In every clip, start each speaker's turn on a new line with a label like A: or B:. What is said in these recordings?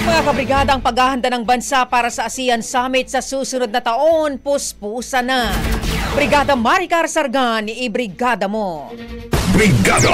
A: Mga kabrigada, ang paghahanda ng bansa para sa ASEAN Summit sa susunod na taon, puspusa na. Brigada Maricar Sargan, ibrigada mo.
B: Brigada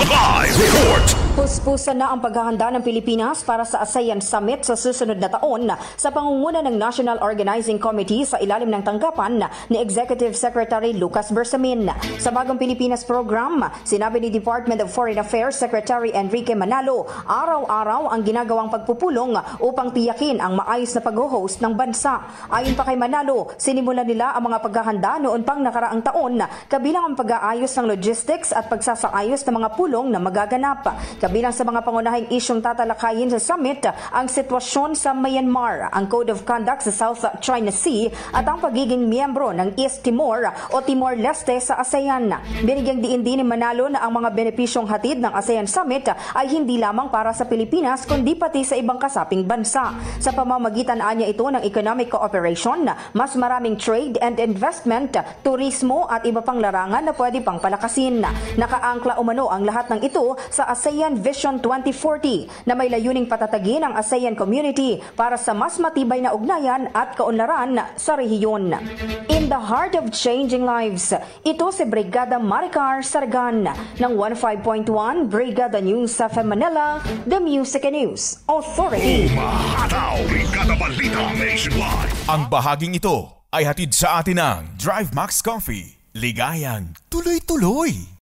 B: Live Report.
C: Puspusan na ang paghahanda ng Pilipinas para sa ASEAN Summit sa susunod na taon sa pangunguna ng National Organizing Committee sa ilalim ng tanggapan ni Executive Secretary Lucas Bersamin. Sa Bagong Pilipinas program, sinabi ni Department of Foreign Affairs Secretary Enrique Manalo, araw-araw ang ginagawang pagpupulong upang tiyakin ang maayos na pag-host ng bansa. Ayon pa kay Manalo, sinimulan nila ang mga paghahanda noon pang nakaraang taon, kabilang ang pag-aayos ng logistics at pagsasaayos ng mga pulong na magaganap. Kabilang sa mga pangunahing isyong tatalakayin sa summit, ang sitwasyon sa Myanmar, ang Code of Conduct sa South China Sea at ang pagiging miyembro ng East Timor o Timor-Leste sa ASEAN. Binigyang diin din ni Manalo na ang mga benepisyong hatid ng ASEAN Summit ay hindi lamang para sa Pilipinas kundi pati sa ibang kasaping bansa. Sa pamamagitan niya ito ng economic cooperation, mas maraming trade and investment, turismo at iba pang larangan na pwede pang palakasin. Nakaangkla umano ang lahat ng ito sa ASEAN Vision 2040 na may layuning patatagin ang ASEAN Community para sa mas matibay na ugnayan at kaunlaran sa rehiyon. In the heart of changing lives, ito si Brigada Maricar Sargan ng 15.1 Brigada News sa Manila, The Music and News Authority.
B: Umahataw, Brigada Balita Nationwide.
D: Ang bahaging ito ay hatid sa atin ng Drive Max Coffee. Ligayang tuloy-tuloy.